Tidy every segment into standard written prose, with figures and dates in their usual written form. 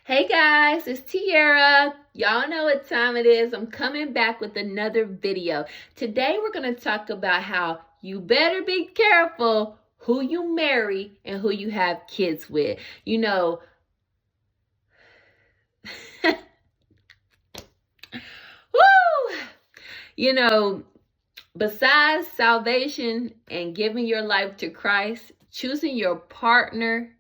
Hey guys, it's Tiara. Y'all know what time it is. I'm coming back with another video. Today we're going to talk about how you better be careful who you marry and who you have kids with. Woo! You know, besides salvation and giving your life to Christ, choosing your partner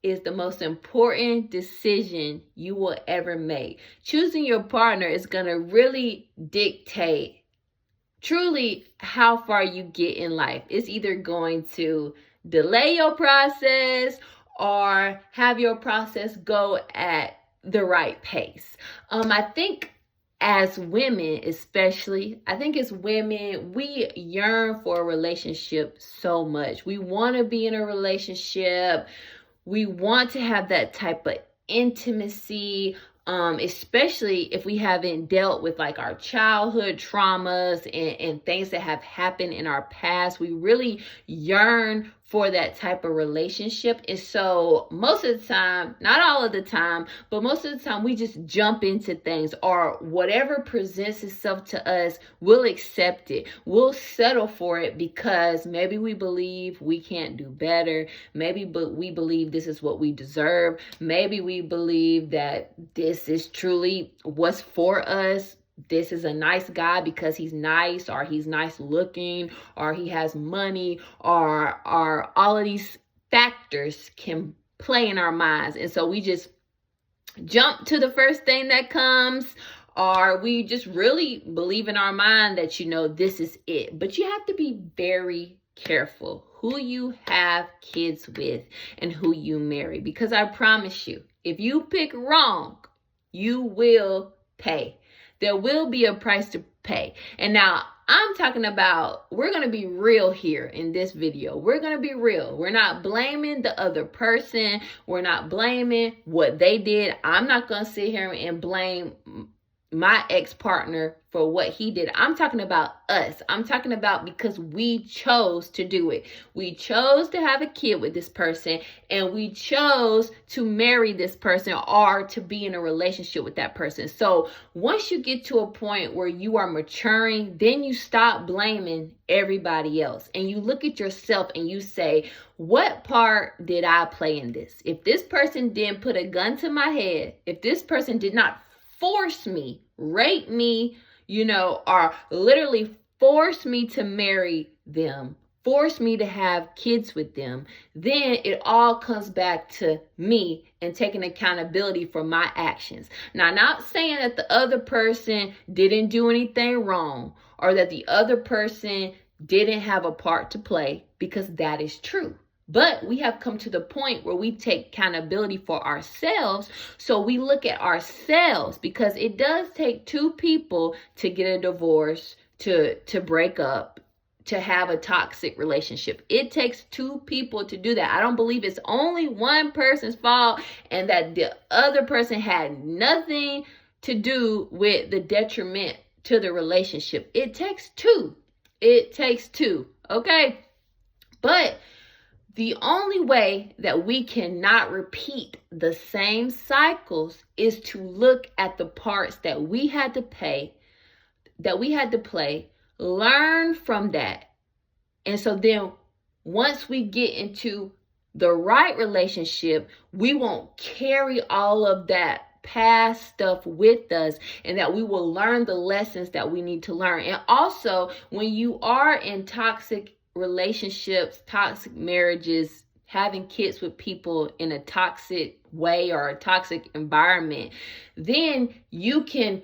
is the most important decision you will ever make. Choosing your partner is going to really dictate truly how far you get in life. It's either going to delay your process or have your process go at the right pace. I think as women, especially, I think as women, we yearn for a relationship so much. We want to be in a relationship. We want to have that type of intimacy, especially if we haven't dealt with like our childhood traumas and things that have happened in our past. We really yearn for that type of relationship. And so most of the time, not all of the time, but most of the time we just jump into things, or whatever presents itself to us, we'll accept it. We'll settle for it because maybe we believe we can't do better. Maybe we believe this is what we deserve. Maybe we believe that this is truly what's for us. This is a nice guy because he's nice, or he's nice looking, or he has money, or all of these factors can play in our minds. And so we just jump to the first thing that comes, or we just really believe in our mind that, this is it. But you have to be very careful who you have kids with and who you marry, because I promise you, if you pick wrong, you will pay. There will be a price to pay. And now I'm talking about, we're going to be real here in this video. We're going to be real. We're not blaming the other person. We're not blaming what they did. I'm not going to sit here and blame my ex-partner for what he did. I'm talking about us. I'm talking about because we chose to do it. We chose to have a kid with this person, and we chose to marry this person or to be in a relationship with that person. So once you get to a point where you are maturing, then you stop blaming everybody else and you look at yourself and you say, what part did I play in this? If this person didn't put a gun to my head, if this person did not force me, rape me, or literally force me to marry them, force me to have kids with them, then it all comes back to me and taking accountability for my actions. Now, I'm not saying that the other person didn't do anything wrong or that the other person didn't have a part to play, because that is true. But we have come to the point where we take accountability for ourselves. So we look at ourselves, because it does take two people to get a divorce, to break up, to have a toxic relationship. It takes two people to do that. I don't believe it's only one person's fault and that the other person had nothing to do with the detriment to the relationship. It takes two. It takes two. Okay? But the only way that we cannot repeat the same cycles is to look at the parts that we had to play, learn from that. And so then once we get into the right relationship, we won't carry all of that past stuff with us, and that we will learn the lessons that we need to learn. And also, when you are in toxic relationships, toxic marriages, having kids with people in a toxic way or a toxic environment, then you can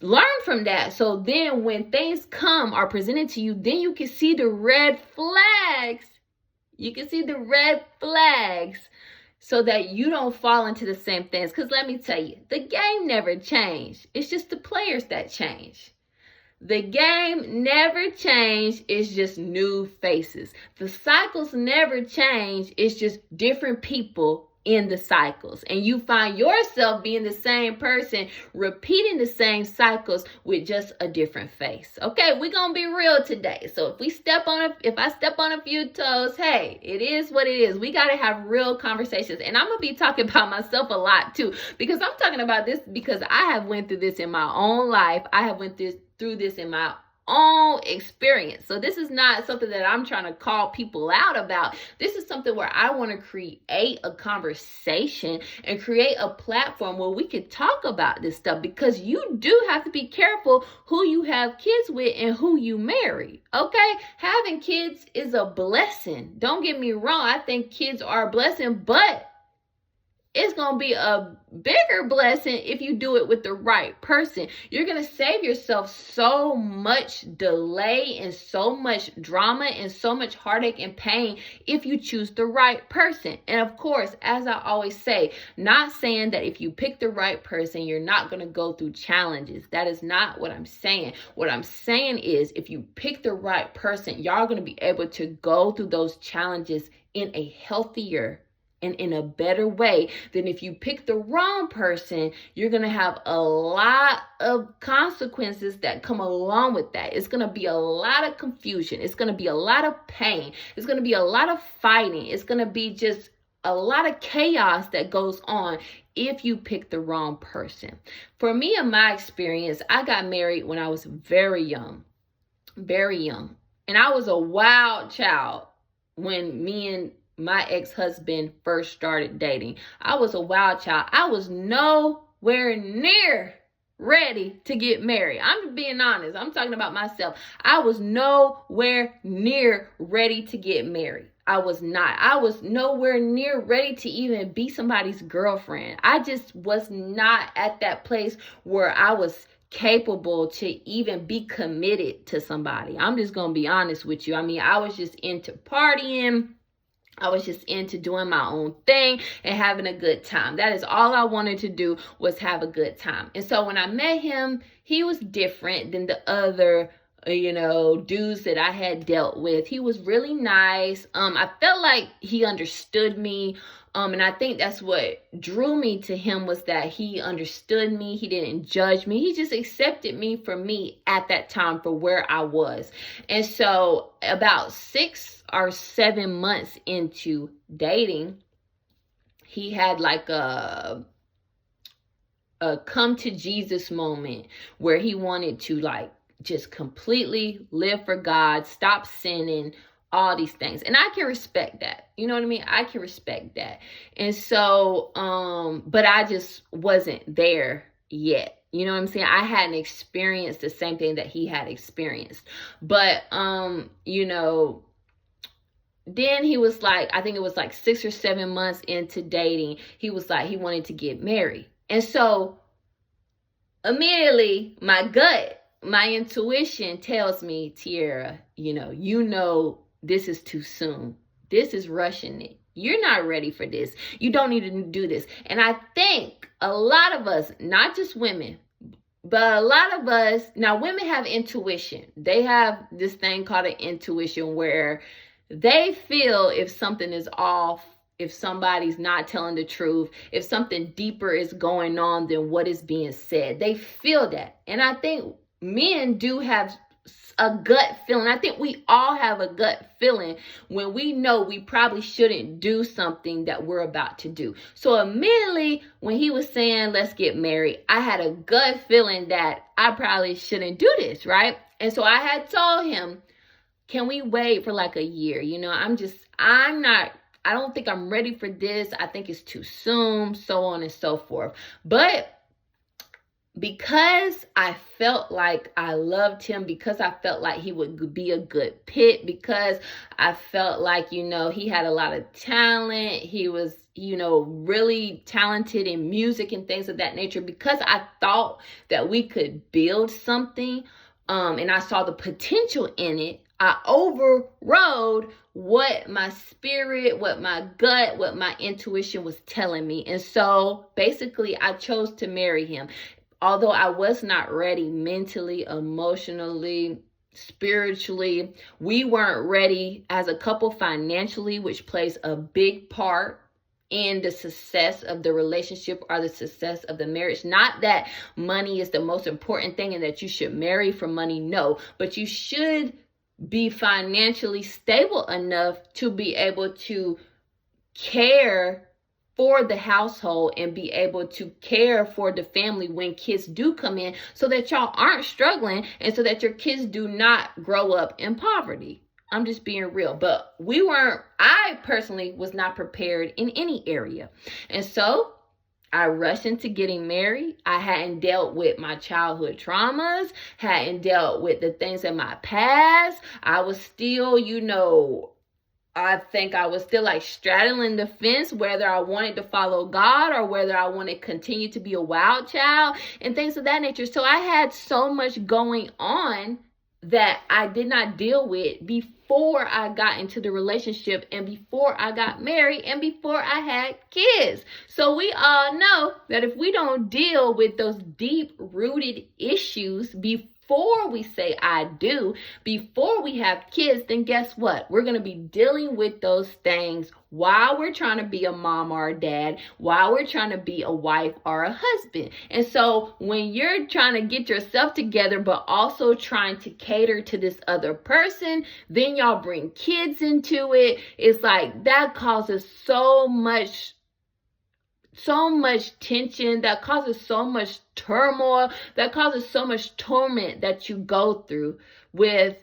learn from that. So then when things come or presented to you, then you can see the red flags. You can see the red flags so that you don't fall into the same things. Because let me tell you, the game never changed. It's just the players that change. The game never changed. It's just new faces. The cycles never change. It's just different people in the cycles, and you find yourself being the same person repeating the same cycles with just a different face. Okay, we're gonna be real today. So if I step on a few toes, hey, it is what it is. We got to have real conversations, and I'm gonna be talking about myself a lot too, because I'm talking about this because I have went through this in my own life. I have went through this in my own experience. So this is not something that I'm trying to call people out about. This is something where I want to create a conversation and create a platform where we can talk about this stuff, because you do have to be careful who you have kids with and who you marry. Okay, having kids is a blessing. Don't get me wrong. I think kids are a blessing, but it's going to be a bigger blessing if you do it with the right person. You're going to save yourself so much delay and so much drama and so much heartache and pain if you choose the right person. And of course, as I always say, not saying that if you pick the right person, you're not going to go through challenges. That is not what I'm saying. What I'm saying is, if you pick the right person, y'all are going to be able to go through those challenges in a healthier and in a better way than if you pick the wrong person. You're going to have a lot of consequences that come along with that. It's going to be a lot of confusion. It's going to be a lot of pain. It's going to be a lot of fighting. It's going to be just a lot of chaos that goes on if you pick the wrong person. For me, in my experience, I got married when I was very young. And I was a wild child when me and my ex-husband first started dating. I was a wild child. I was nowhere near ready to get married. I'm being honest. I'm talking about myself. I was nowhere near ready to get married. I was not. I was nowhere near ready to even be somebody's girlfriend. I just was not at that place where I was capable to even be committed to somebody. I'm just going to be honest with you. I mean, I was just into partying. I was just into doing my own thing and having a good time. That is all I wanted to do, was have a good time. And so when I met him, he was different than the other, dudes that I had dealt with. He was really nice. I felt like he understood me. And I think that's what drew me to him, was that he understood me. He didn't judge me. He just accepted me for me at that time, for where I was. And so about 6 or 7 months into dating, he had like a come to Jesus moment where he wanted to like just completely live for God, stop sinning, all these things. And I can respect that. You know what I mean? I can respect that. And so, but I just wasn't there yet. You know what I'm saying? I hadn't experienced the same thing that he had experienced. But, then he was like, I think it was like 6 or 7 months into dating, he was like, he wanted to get married. And so immediately my gut, my intuition tells me, Tierra, this is too soon. This is rushing it. You're not ready for this. You don't need to do this. And I think a lot of us, not just women, but a lot of us, now women have intuition. They have this thing called an intuition, where they feel if something is off, if somebody's not telling the truth, if something deeper is going on than what is being said. They feel that. And I think men do have a gut feeling. I think we all have a gut feeling when we know we probably shouldn't do something that we're about to do. So immediately when he was saying, let's get married, I had a gut feeling that I probably shouldn't do this, right? And so I had told him, can we wait for like a year? I don't think I'm ready for this. I think it's too soon, so on and so forth. But because I felt like I loved him, because I felt like he would be a good fit, because I felt like, he had a lot of talent. He was, really talented in music and things of that nature, because I thought that we could build something, and I saw the potential in it, I overrode what my spirit, what my gut, what my intuition was telling me. And so basically I chose to marry him. Although I was not ready mentally, emotionally, spiritually, we weren't ready as a couple financially, which plays a big part in the success of the relationship or the success of the marriage. Not that money is the most important thing and that you should marry for money, no, but you should be financially stable enough to be able to care for the household and be able to care for the family when kids do come in, so that y'all aren't struggling and so that your kids do not grow up in poverty. I'm just being real. But I personally was not prepared in any area. And so I rushed into getting married. I hadn't dealt with my childhood traumas, hadn't dealt with the things in my past. I was still, I think I was still like straddling the fence, whether I wanted to follow God or whether I wanted to continue to be a wild child and things of that nature. So I had so much going on that I did not deal with before I got into the relationship and before I got married and before I had kids. So we all know that if we don't deal with those deep-rooted issues before we say I do, before we have kids, then guess what? We're going to be dealing with those things while we're trying to be a mom or a dad, while we're trying to be a wife or a husband. And so when you're trying to get yourself together, but also trying to cater to this other person, then y'all bring kids into it. It's like that causes so much tension, that causes so much turmoil, that causes so much torment that you go through with.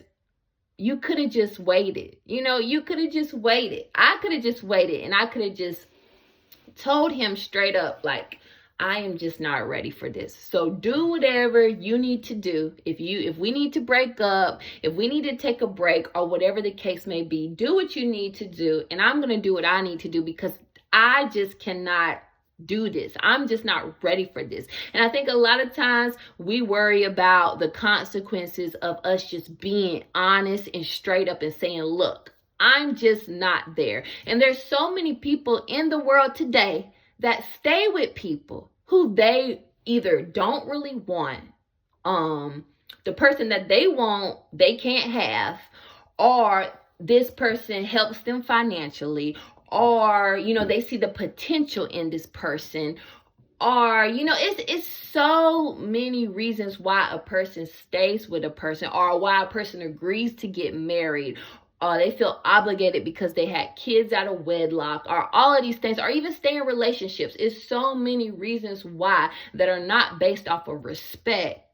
You could have just waited. You could have just waited. I could have just waited, and I could have just told him straight up, like, I am just not ready for this. So do whatever you need to do. If we need to break up, if we need to take a break, or whatever the case may be, do what you need to do. And I'm going to do what I need to do, because I just cannot do this. I'm just not ready for this. And I think a lot of times we worry about the consequences of us just being honest and straight up and saying, look, I'm just not there. And there's so many people in the world today that stay with people who they either don't really want, the person that they want, they can't have, or this person helps them financially, or, they see the potential in this person, or, it's so many reasons why a person stays with a person, or why a person agrees to get married, or they feel obligated because they had kids out of wedlock, or all of these things, or even stay in relationships. It's so many reasons why that are not based off of respect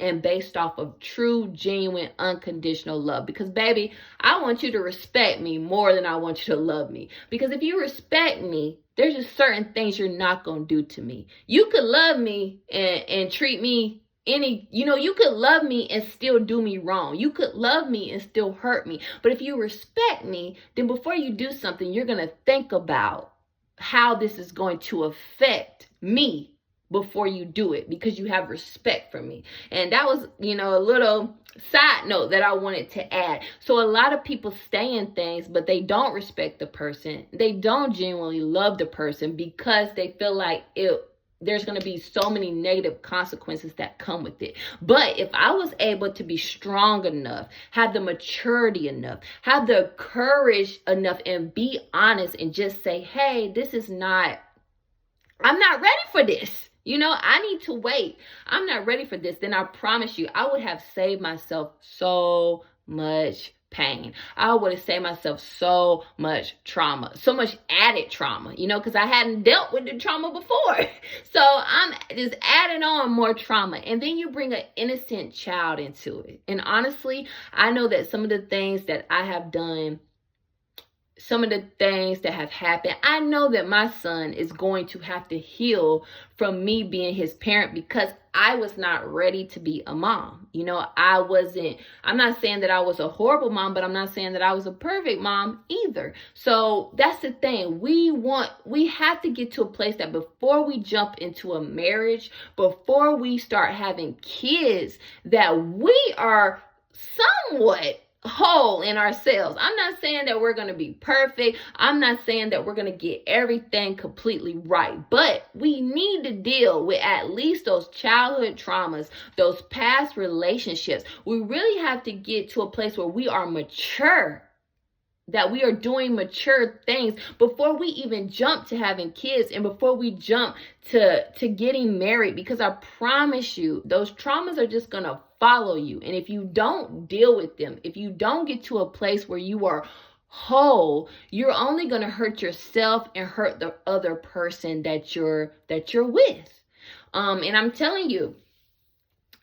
and based off of true, genuine, unconditional love. Because, baby, I want you to respect me more than I want you to love me. Because if you respect me, there's just certain things you're not going to do to me. You could love me and treat me you could love me and still do me wrong. You could love me and still hurt me. But if you respect me, then before you do something, you're going to think about how this is going to affect me before you do it, because you have respect for me. And that was, a little side note that I wanted to add. So a lot of people stay in things, but they don't respect the person. They don't genuinely love the person because they feel like there's going to be so many negative consequences that come with it. But if I was able to be strong enough, have the maturity enough, have the courage enough, and be honest and just say, hey, I'm not ready for this. I need to wait. I'm not ready for this. Then I promise you, I would have saved myself so much pain. I would have saved myself so much trauma, so much added trauma, because I hadn't dealt with the trauma before. So I'm just adding on more trauma. And then you bring an innocent child into it. And honestly, I know that some of the things that I have done, some of the things that have happened, I know that my son is going to have to heal from me being his parent, because I was not ready to be a mom. I'm not saying that I was a horrible mom, but I'm not saying that I was a perfect mom either. So that's the thing. We have to get to a place that before we jump into a marriage, before we start having kids, that we are somewhat whole in ourselves. I'm not saying that we're going to be perfect. I'm not saying that we're going to get everything completely right, but we need to deal with at least those childhood traumas, those past relationships. We really have to get to a place where we are mature that we are doing mature things before we even jump to having kids and before we jump to getting married, because I promise you those traumas are just going to follow you. And if you don't deal with them, if you don't get to a place where you are whole, you're only going to hurt yourself and hurt the other person that you're with. And I'm telling you,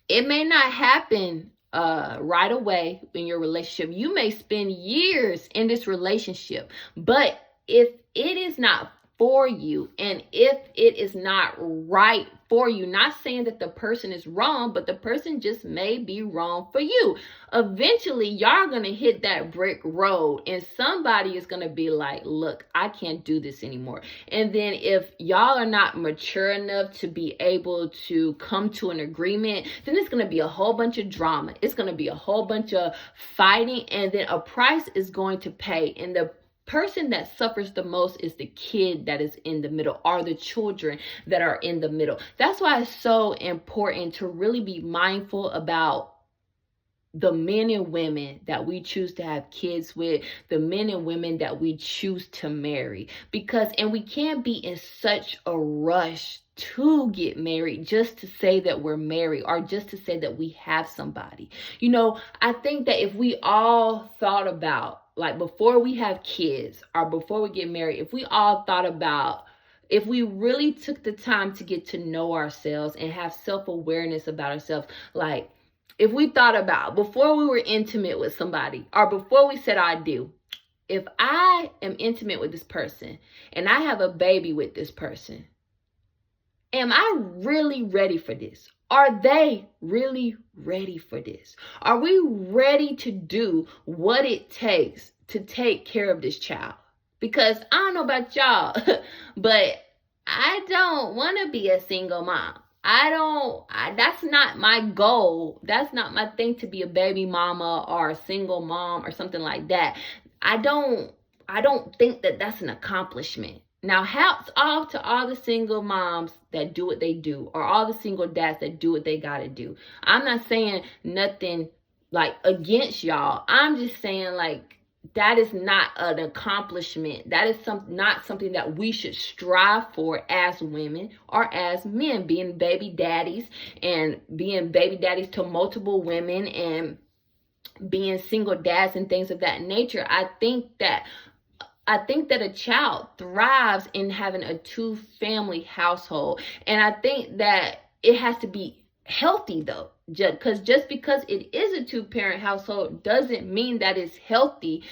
it may not happen right away in your relationship. You may spend years in this relationship, but if it is not for you and if it is not right for you, not saying that the person is wrong, but the person just may be wrong for you. Eventually, y'all going to hit that brick road and somebody is going to be like, look, I can't do this anymore. And then if y'all are not mature enough to be able to come to an agreement, then it's going to be a whole bunch of drama. It's going to be a whole bunch of fighting, and then a price is going to pay. And the person that suffers the most is the kid that is in the middle, or the children that are in the middle. That's why it's so important to really be mindful about the men and women that we choose to have kids with, the men and women that we choose to marry, and we can't be in such a rush to get married just to say that we're married or just to say that we have somebody. I think that if we all thought about, like, before we have kids or before we get married, if we all thought about, if we really took the time to get to know ourselves and have self-awareness about ourselves, like, if we thought about before we were intimate with somebody or before we said I do, if I am intimate with this person and I have a baby with this person, am I really ready for this? Are they really ready for this? Are we ready to do what it takes to take care of this child? Because I don't know about y'all, but I don't want to be a single mom. That's not my goal. That's not my thing, to be a baby mama or a single mom or something like that. I don't think that that's an accomplishment. Now, hats off to all the single moms that do what they do, or all the single dads that do what they got to do. I'm not saying nothing like against y'all. I'm just saying, like, that is not an accomplishment. That is not something that we should strive for as women or as men, being baby daddies and being baby daddies to multiple women and being single dads and things of that nature. I think that a child thrives in having a two-family household. And I think that it has to be healthy, though. Just because it is a two-parent household doesn't mean that it's healthy.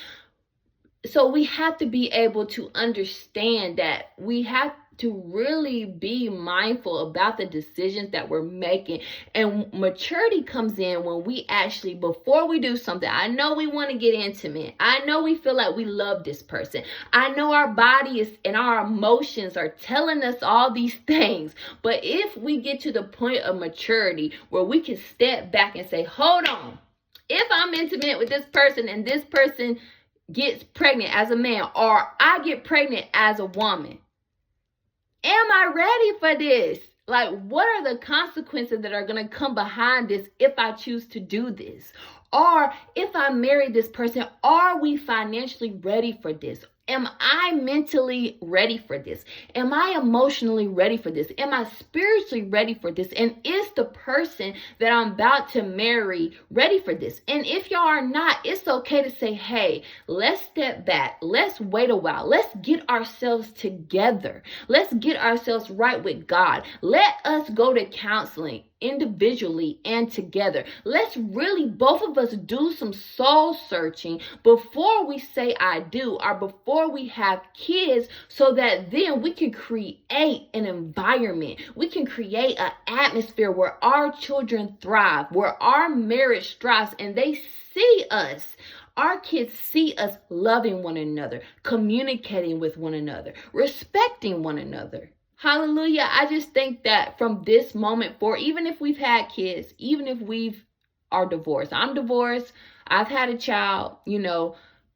So we have to be able to understand that we have to really be mindful about the decisions that we're making. And maturity comes in when we actually, before we do something, I know we want to get intimate. I know we feel like we love this person. I know our bodies and our emotions are telling us all these things. But if we get to the point of maturity where we can step back and say, hold on, if I'm intimate with this person and this person gets pregnant as a man, or I get pregnant as a woman, am I ready for this? Like, what are the consequences that are going to come behind this if I choose to do this? Or if I marry this person, are we financially ready for this? Am I mentally ready for this? Am I emotionally ready for this? Am I spiritually ready for this? And is the person that I'm about to marry ready for this? And if y'all are not, it's okay to say, hey, let's step back. Let's wait a while. Let's get ourselves together. Let's get ourselves right with God. Let us go to counseling individually and together. Let's really, both of us, do some soul searching before we say I do, or before we have kids, so that then we can create an environment. We can create an atmosphere where our children thrive, where our marriage thrives, and they see us. Our kids see us loving one another, communicating with one another, respecting one another. Hallelujah. I just think that from this moment forward, even if we've had kids, even if we are divorced, I'm divorced, I've had a child,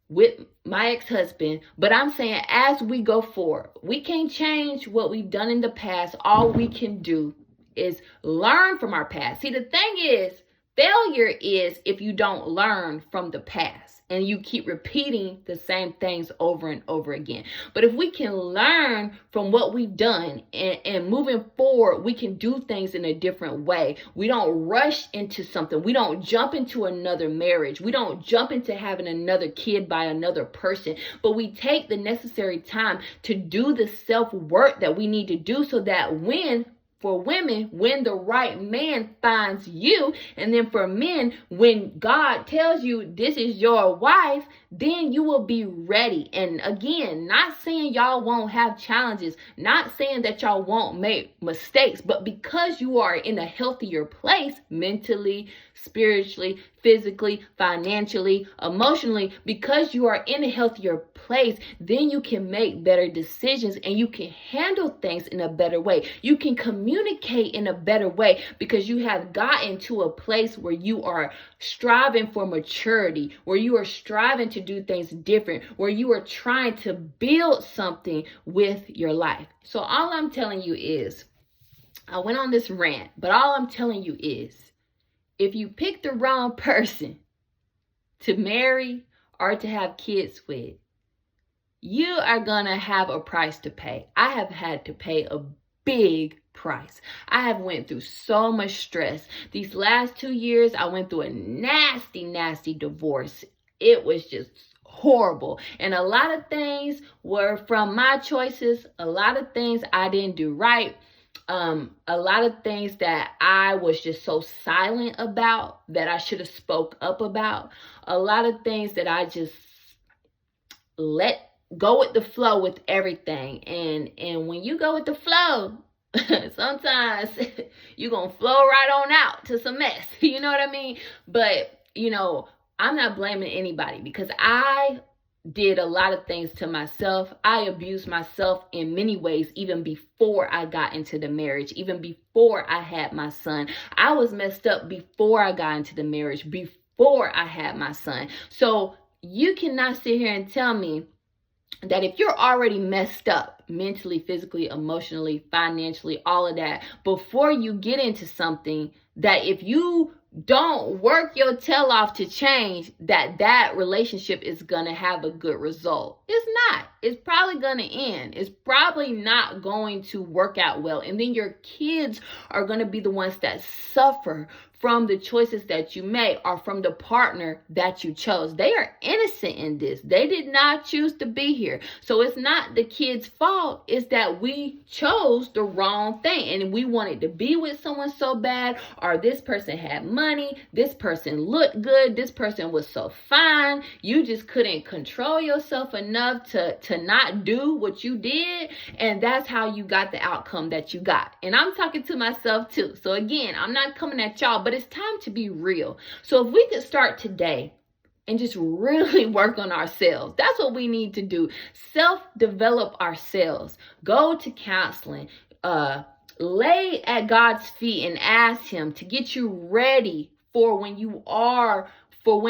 with my ex-husband, but I'm saying as we go forward, we can't change what we've done in the past. All we can do is learn from our past. See, the thing is, Failure is if you don't learn from the past and you keep repeating the same things over and over again. But if we can learn from what we've done and moving forward, we can do things in a different way. We don't rush into something. We don't jump into another marriage. We don't jump into having another kid by another person. But we take the necessary time to do the self-work that we need to do so that for women, when the right man finds you, and then for men, when God tells you this is your wife, then you will be ready. And again, not saying y'all won't have challenges, not saying that y'all won't make mistakes, but because you are in a healthier place mentally, spiritually, physically, financially, emotionally, because you are in a healthier place, then you can make better decisions and you can handle things in a better way. You can communicate in a better way because you have gotten to a place where you are striving for maturity, where you are striving to do things different, where you are trying to build something with your life. So all I'm telling you is, I went on this rant, but all I'm telling you is, if you pick the wrong person to marry or to have kids with, you are going to have a price to pay. I have had to pay a big price. I have went through so much stress. These last 2 years, I went through a nasty divorce. It was just horrible. And a lot of things were from my choices. A lot of things I didn't do right. A lot of things that I was just so silent about that I should have spoke up about. A lot of things that I just let go with the flow with everything. And when you go with the flow, sometimes you're going to flow right on out to some mess. You know what I mean? But, I'm not blaming anybody because I did a lot of things to myself. I abused myself in many ways, even before I got into the marriage, even before I had my son. I was messed up before I got into the marriage, before I had my son. So you cannot sit here and tell me that if you're already messed up mentally, physically, emotionally, financially, all of that, before you get into something, that if you don't work your tail off to change, that relationship is going to have a good result. It's not. It's probably going to end. It's probably not going to work out well. And then your kids are going to be the ones that suffer from the choices that you made or from the partner that you chose. They are innocent in this. They did not choose to be here. So it's not the kid's fault. It's that we chose the wrong thing and we wanted to be with someone so bad, or this person had money, this person looked good, this person was so fine. You just couldn't control yourself enough to not do what you did. And that's how you got the outcome that you got. And I'm talking to myself too. So again, I'm not coming at y'all, but it's time to be real. So if we could start today and just really work on ourselves, that's what we need to do. Self-develop ourselves. Go to counseling. Lay at God's feet and ask him to get you ready for when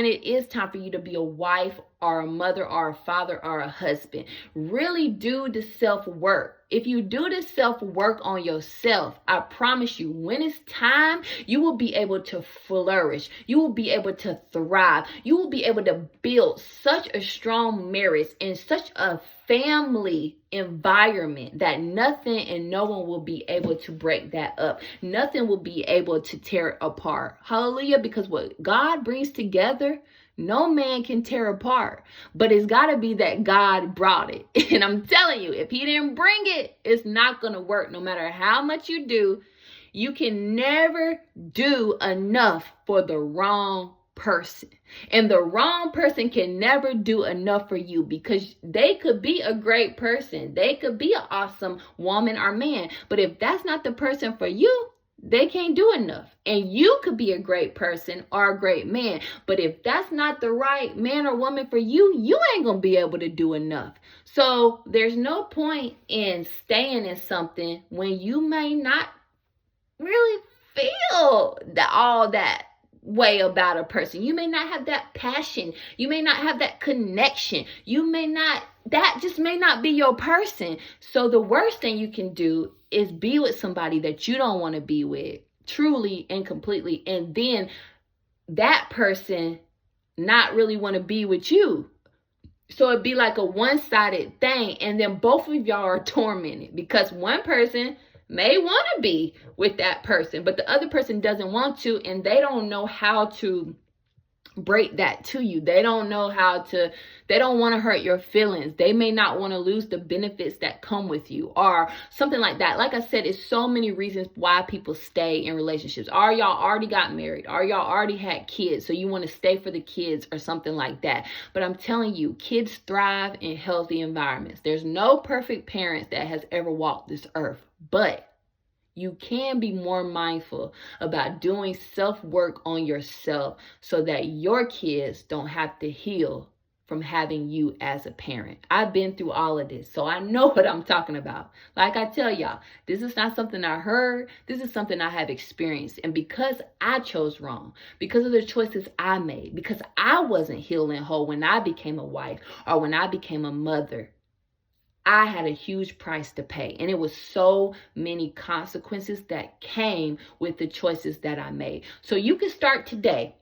it is time for you to be a wife or a mother or a father or a husband. Really do the self-work. If you do the self-work on yourself, I promise you, when it's time, you will be able to flourish. You will be able to thrive. You will be able to build such a strong marriage and such a family environment that nothing and no one will be able to break that up. Nothing will be able to tear it apart. Hallelujah. Because what God brings together, no man can tear apart, but it's got to be that God brought it. And I'm telling you, if he didn't bring it, it's not going to work. No matter how much you do, you can never do enough for the wrong person. And the wrong person can never do enough for you, because they could be a great person. They could be an awesome woman or man. But if that's not the person for you, they can't do enough. And you could be a great person or a great man, but if that's not the right man or woman for you, you ain't gonna be able to do enough. So there's no point in staying in something when you may not really feel all that way about a person. You may not have that passion. You may not have that connection. That just may not be your person. So the worst thing you can do is be with somebody that you don't want to be with, truly and completely, and then that person not really want to be with you. So it'd be like a one-sided thing, and then both of y'all are tormented because one person may want to be with that person, but the other person doesn't want to, and they don't know how to break that to you. They don't know how to, they don't want to hurt your feelings. They may not want to lose the benefits that come with you or something like that. Like I said, it's so many reasons why people stay in relationships. Are y'all already got married? Are y'all already had kids? So you want to stay for the kids or something like that. But I'm telling you, kids thrive in healthy environments. There's no perfect parents that has ever walked this earth, but you can be more mindful about doing self-work on yourself so that your kids don't have to heal from having you as a parent. I've been through all of this, so I know what I'm talking about. Like I tell y'all, this is not something I heard. This is something I have experienced. And because I chose wrong, because of the choices I made, because I wasn't healed and whole when I became a wife or when I became a mother, I had a huge price to pay, and it was so many consequences that came with the choices that I made. So you can start today.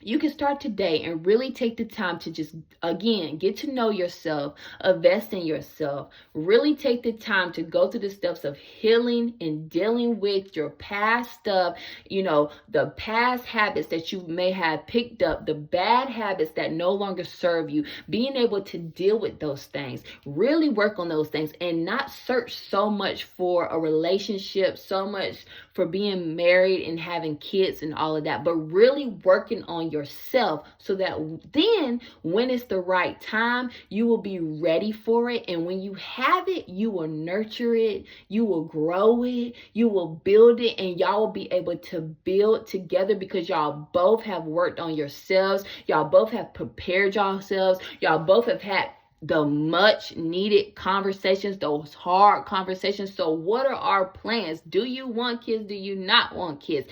You can start today and really take the time to just, again, get to know yourself, invest in yourself, really take the time to go through the steps of healing and dealing with your past stuff, you know, the past habits that you may have picked up, the bad habits that no longer serve you, being able to deal with those things, really work on those things and not search so much for a relationship, so much for being married and having kids and all of that, but really working on yourself so that then when it's the right time, you will be ready for it. And when you have it, you will nurture it, you will grow it, you will build it, and y'all will be able to build together because y'all both have worked on yourselves. Y'all both have prepared yourselves. Y'all both have had the much needed conversations, those hard conversations. So what are our plans? Do you want kids? Do you not want kids?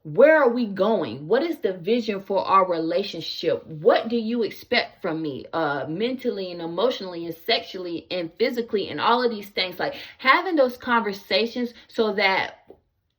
Where are we going? What is the vision for our relationship? What do you expect from me, mentally and emotionally and sexually and physically and all of these things? Like having those conversations so that,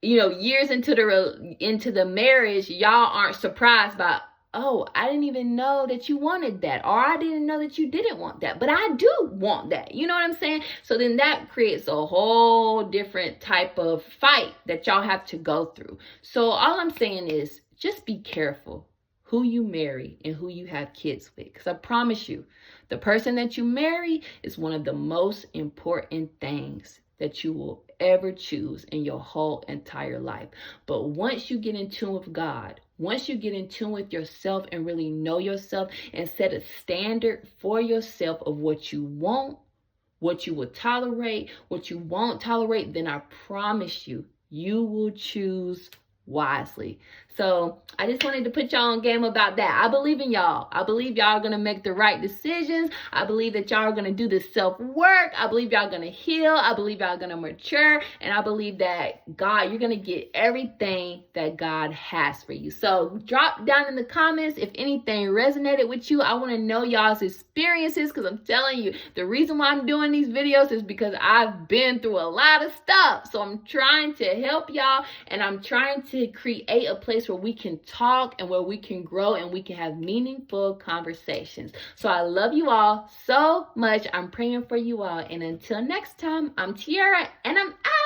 you know, years into the marriage, y'all aren't surprised by, oh, I didn't even know that you wanted that, or I didn't know that you didn't want that, but I do want that. You know what I'm saying? So then that creates a whole different type of fight that y'all have to go through. So all I'm saying is just be careful who you marry and who you have kids with, because I promise you, the person that you marry is one of the most important things that you will ever choose in your whole entire life. But once you get in tune with God, once you get in tune with yourself and really know yourself and set a standard for yourself of what you want, what you will tolerate, what you won't tolerate, then I promise you, you will choose wisely. So I just wanted to put y'all on game about that. I believe in y'all. I believe y'all are going to make the right decisions. I believe that y'all are going to do the self-work. I believe y'all are going to heal. I believe y'all are going to mature. And I believe that God, you're going to get everything that God has for you. So drop down in the comments if anything resonated with you. I want to know y'all's experiences, because I'm telling you, the reason why I'm doing these videos is because I've been through a lot of stuff. So I'm trying to help y'all, and I'm trying to create a place where we can talk and where we can grow and we can have meaningful conversations. So I love you all so much. I'm praying for you all. And until next time, I'm Tiara and I'm out.